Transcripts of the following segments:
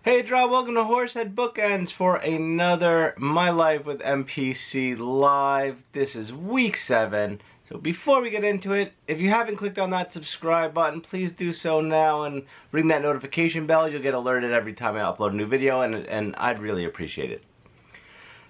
Hey Draw, welcome to Horsehead Bookends for another My Life with MPC Live. This is week 7. So before we get into it, if you haven't clicked on that subscribe button, please do so now and ring that notification bell. You'll get alerted every time I upload a new video, and I'd really appreciate it.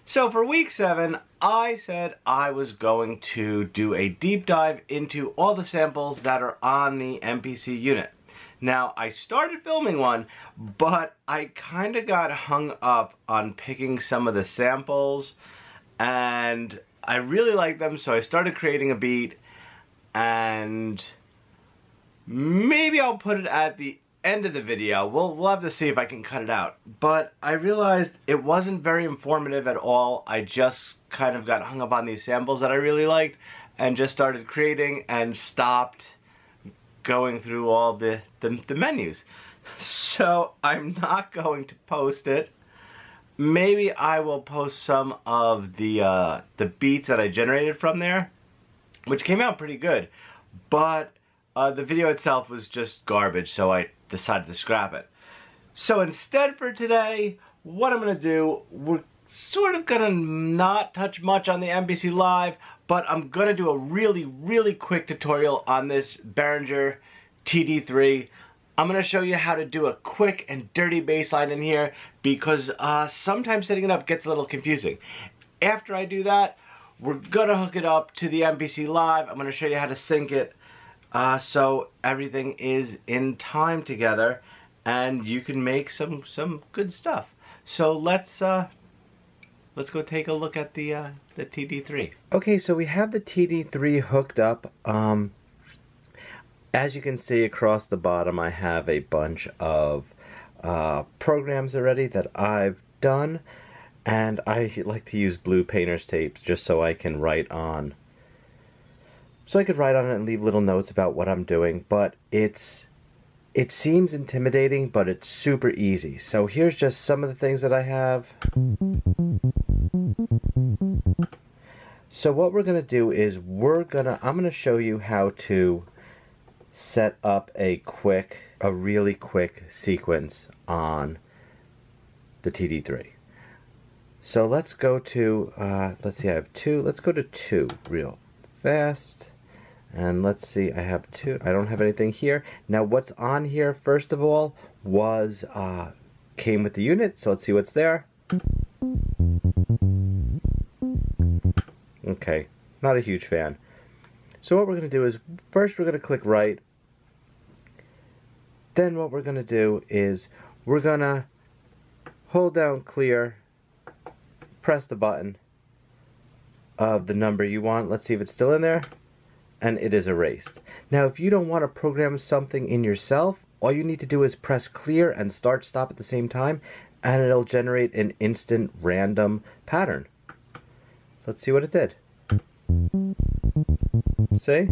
So for week 7, I said I was going to do a deep dive into all the samples that are on the MPC unit. Now, I started filming one, but I kind of got hung up on picking some of the samples, and I really like them, so I started creating a beat, and maybe I'll put it at the end of the video. We'll have to see if I can cut it out. But I realized it wasn't very informative at all. I just kind of got hung up on these samples that I really liked, and just started creating and stopped going through all the menus. So I'm not going to post it. Maybe I will post some of the beats that I generated from there, which came out pretty good, but the video itself was just garbage, so I decided to scrap it. So instead for today, what I'm going to do, we're sort of going to not touch much on the MPC Live, but I'm going to do a really quick tutorial on this Behringer TD-3. I'm going to show you how to do a quick and dirty bass line in here, because sometimes setting it up gets a little confusing. After I do that, we're going to hook it up to the MPC Live. I'm going to show you how to sync it so everything is in time together and you can make some good stuff. So let's go take a look at the TD3. Okay, so we have the TD3 hooked up. As you can see across the bottom, I have a bunch of programs already that I've done, and I like to use blue painter's tapes just so I can write on. So I could write on it and leave little notes about what I'm doing, but it seems intimidating, but it's super easy. So here's just some of the things that I have. So what we're going to do is I'm going to show you how to set up a really quick sequence on the TD3. So let's go to, let's see, I have 2. Let's go to 2 real fast. And let's see, I have 2. I don't have anything here. Now what's on here, first of all, was, came with the unit. So let's see what's there. Okay, not a huge fan. So what we're going to do is, first we're going to click right. Then what we're going to do is, we're going to hold down clear, press the button of the number you want. Let's see if it's still in there. And it is erased. Now if you don't want to program something in yourself, all you need to do is press clear and start stop at the same time, and it'll generate an instant random pattern. Let's see what it did. See?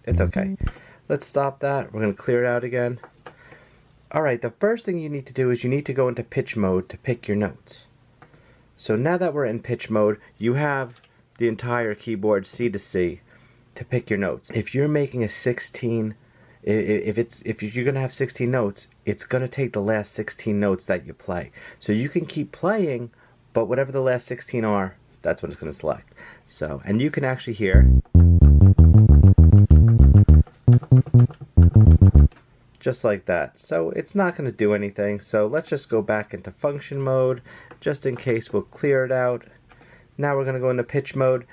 It's okay. Let's stop that. We're going to clear it out again. Alright, the first thing you need to do is you need to go into pitch mode to pick your notes. So now that we're in pitch mode, you have the entire keyboard C to C to pick your notes. If you're making a 16, if you're going to have 16 notes, it's going to take the last 16 notes that you play. So you can keep playing, but whatever the last 16 are, that's what it's going to select. So, and you can actually hear just like that. So it's not going to do anything. So let's just go back into function mode, just in case. We'll clear it out. Now we're going to go into pitch mode.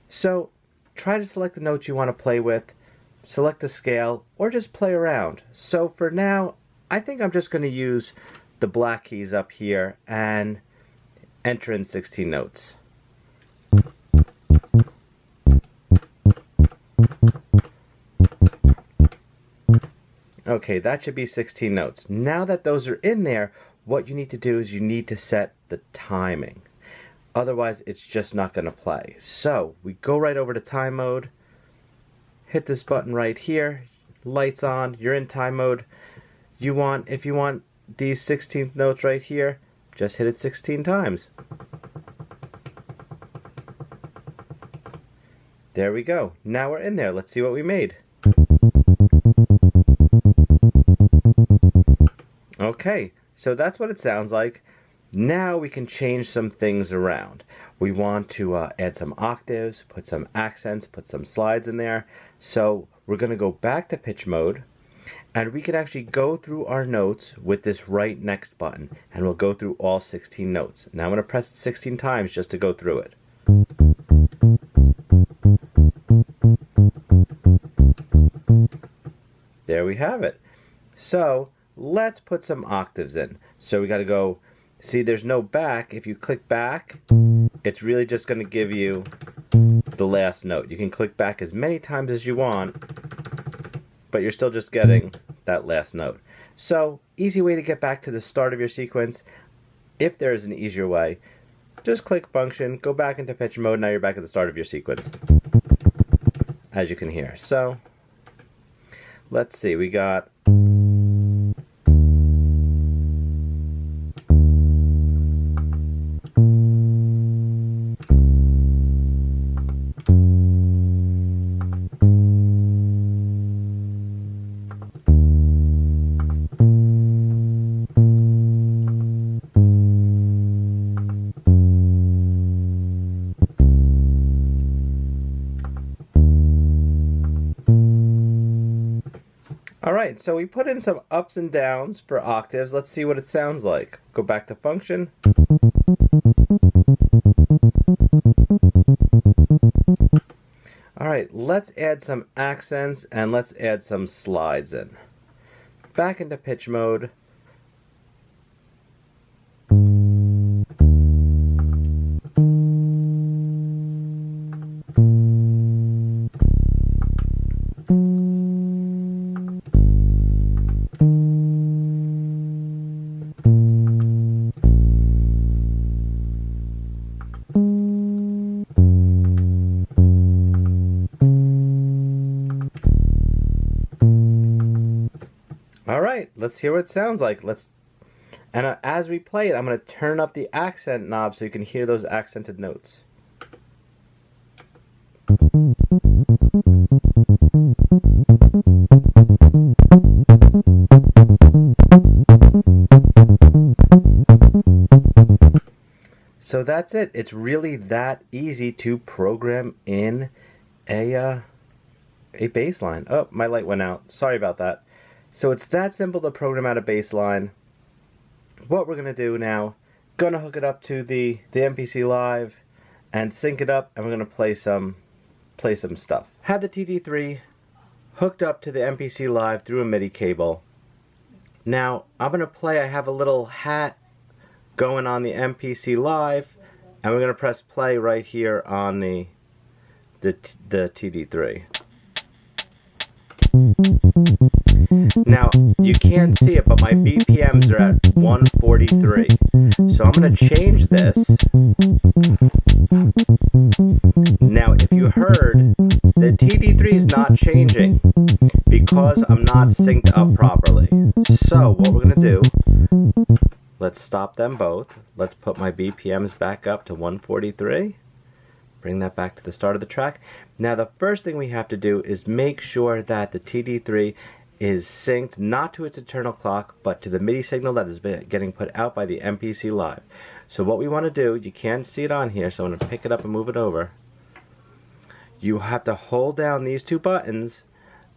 So try to select the notes you want to play with, select the scale, or just play around. So for now, I think I'm just going to use the black keys up here and enter in 16 notes. Okay, that should be 16 notes. Now that those are in there, what you need to do is you need to set the timing. Otherwise, it's just not going to play. So we go right over to time mode, hit this button right here, lights on, you're in time mode. If you want these 16 notes right here, just hit it 16 times. There we go. Now we're in there. Let's see what we made. Okay, so that's what it sounds like. Now we can change some things around. We want to add some octaves, put some accents, put some slides in there. So we're going to go back to pitch mode, and we can actually go through our notes with this right next button, and we'll go through all 16 notes. Now I'm going to press it 16 times just to go through it. There we have it. So let's put some octaves in. So we got to go, see there's no back. If you click back, it's really just going to give you the last note. You can click back as many times as you want, but you're still just getting that last note. So easy way to get back to the start of your sequence. If there is an easier way, just click function, go back into pitch mode. Now you're back at the start of your sequence, as you can hear. So let's see, we got Alright, so we put in some ups and downs for octaves. Let's see what it sounds like. Go back to function. Alright, let's add some accents and let's add some slides in. Back into pitch mode. Alright, let's hear what it sounds like. And as we play it, I'm going to turn up the accent knob so you can hear those accented notes. So that's it. It's really that easy to program in a bass line. Oh, my light went out. Sorry about that. So it's that simple to program out a bass line. What we're going to do now, going to hook it up to the MPC Live and sync it up, and we're going to play some stuff. Had the TD3 hooked up to the MPC Live through a MIDI cable. Now I'm going to play. I have a little hat going on the MPC Live, and we're going to press play right here on the TD3. Now, you can't see it, but my BPMs are at 143. So I'm going to change this. Now, if you heard, the TD3 is not changing because I'm not synced up properly. So what we're going to do, let's stop them both. Let's put my BPMs back up to 143. Bring that back to the start of the track. Now, the first thing we have to do is make sure that the TD3 is synced not to its internal clock, but to the MIDI signal that is getting put out by the MPC Live. So what we want to do, you can't see it on here, so I'm going to pick it up and move it over. You have to hold down these two buttons,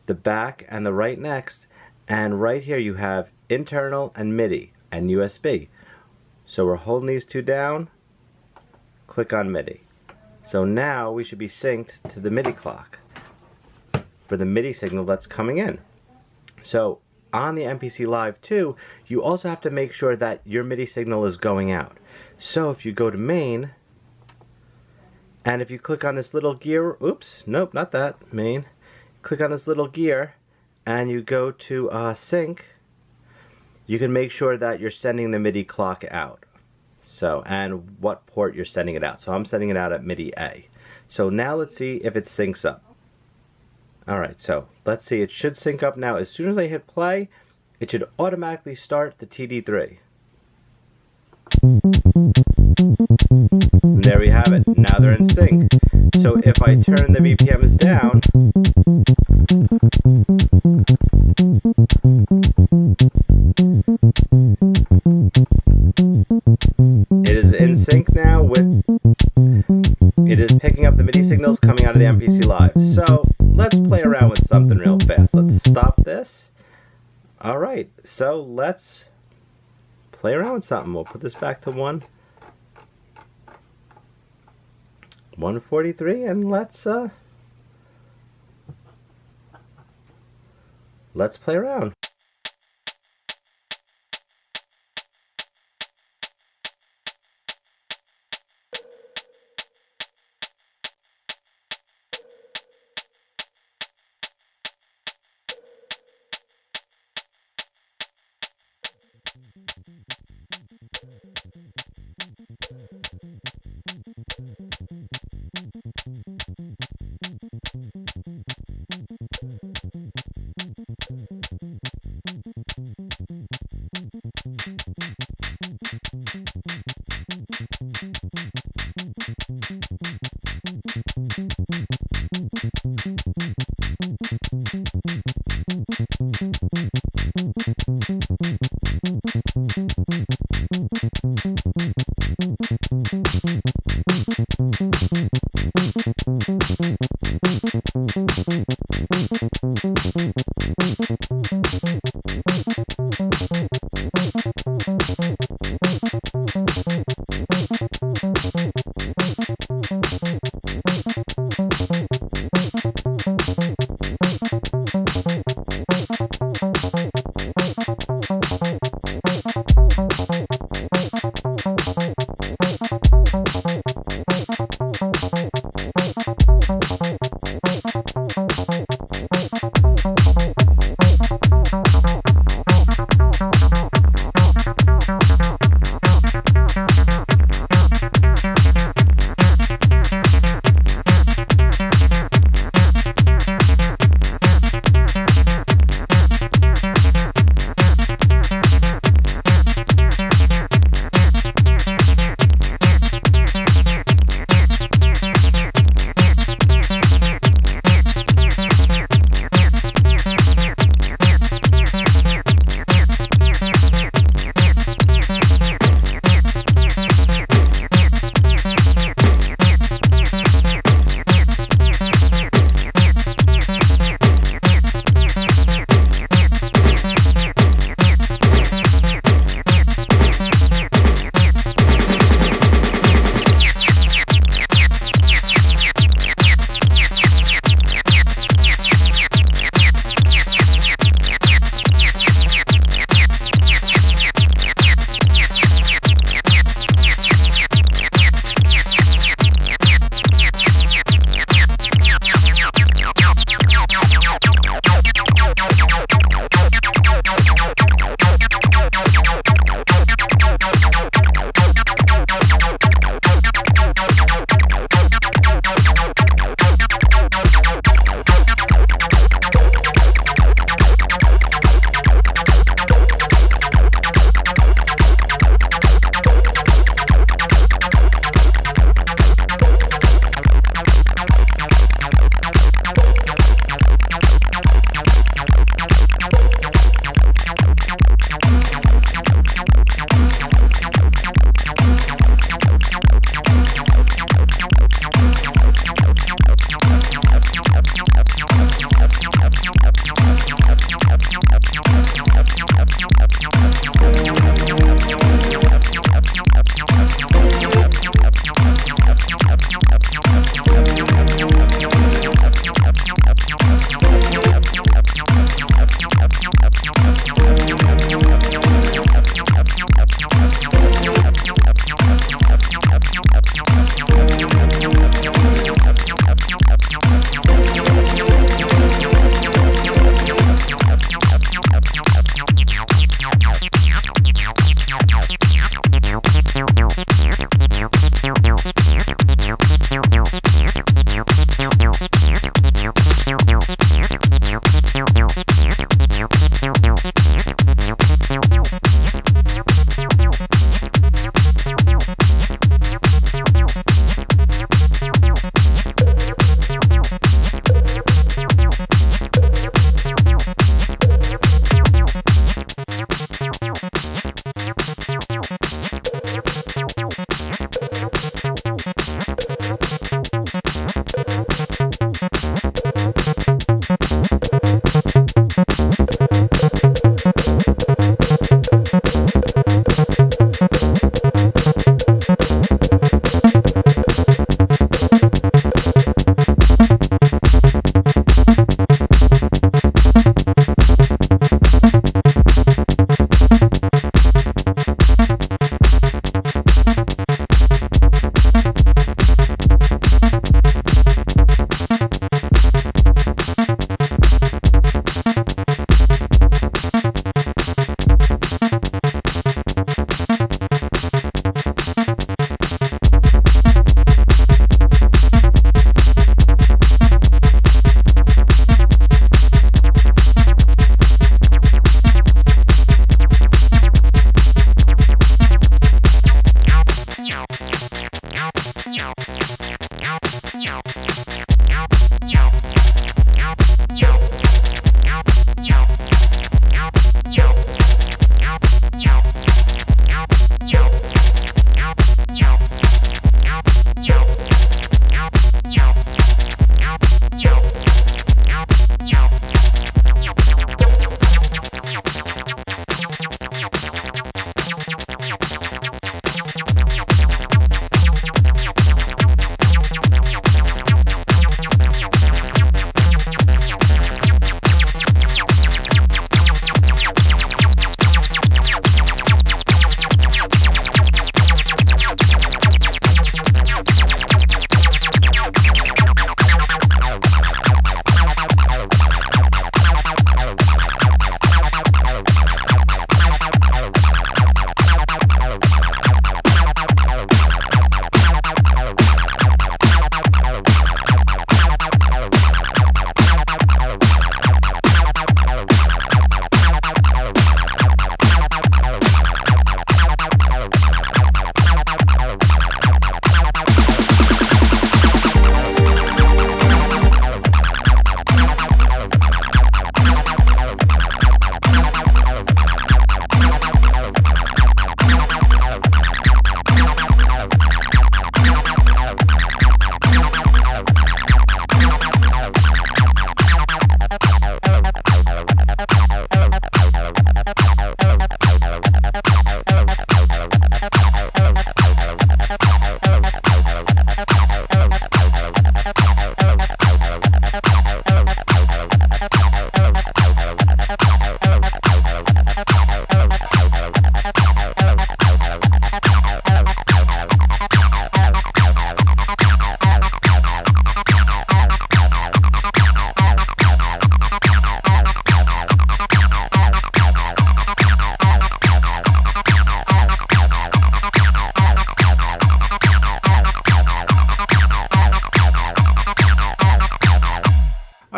the back and the right next, and right here you have internal and MIDI and USB. So we're holding these two down, click on MIDI. So now we should be synced to the MIDI clock for the MIDI signal that's coming in. So on the MPC Live 2, you also have to make sure that your MIDI signal is going out. So if you go to main, and if you click on this little gear, oops, nope, not that, main. Click on this little gear, and you go to sync, you can make sure that you're sending the MIDI clock out. So, and what port you're sending it out. So I'm sending it out at MIDI A. So now let's see if it syncs up. Alright, so let's see, it should sync up now. As soon as I hit play, it should automatically start the TD3. And there we have it. Now they're in sync. So if I turn the BPMs down, It is in sync now with, it is picking up the MIDI signals coming out of the MPC Live. So let's play around with something real fast. Let's stop this. All right, so let's play around with something. We'll put this back to 143, and let's play around.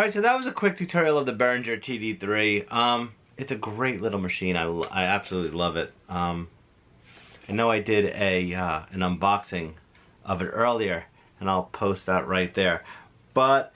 Alright, so that was a quick tutorial of the Behringer TD-3. It's a great little machine. I absolutely love it. I know I did an unboxing of it earlier, and I'll post that right there. But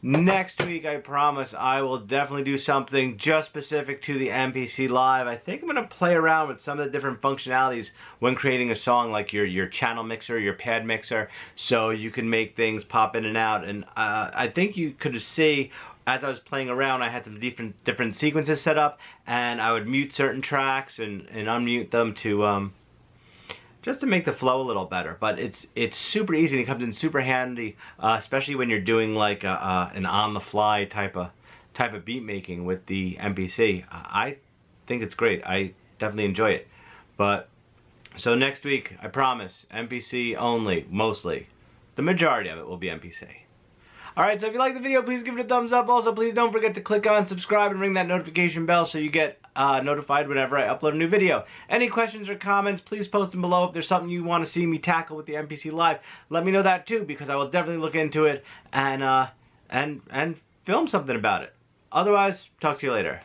next week, I promise, I will definitely do something just specific to the MPC Live. I think I'm going to play around with some of the different functionalities when creating a song, like your channel mixer, your pad mixer, so you can make things pop in and out. And I think you could see, as I was playing around, I had some different sequences set up, and I would mute certain tracks and unmute them to just to make the flow a little better. But it's super easy and it comes in super handy, especially when you're doing like an on-the-fly type of beat making with the MPC. I think it's great. I definitely enjoy it. But so next week, I promise, MPC only, mostly. The majority of it will be MPC. Alright, so if you like the video, please give it a thumbs up. Also, please don't forget to click on subscribe and ring that notification bell so you get notified whenever I upload a new video. Any questions or comments, please post them below. If there's something you want to see me tackle with the MPC Live, let me know that too, because I will definitely look into it and film something about it. Otherwise, talk to you later.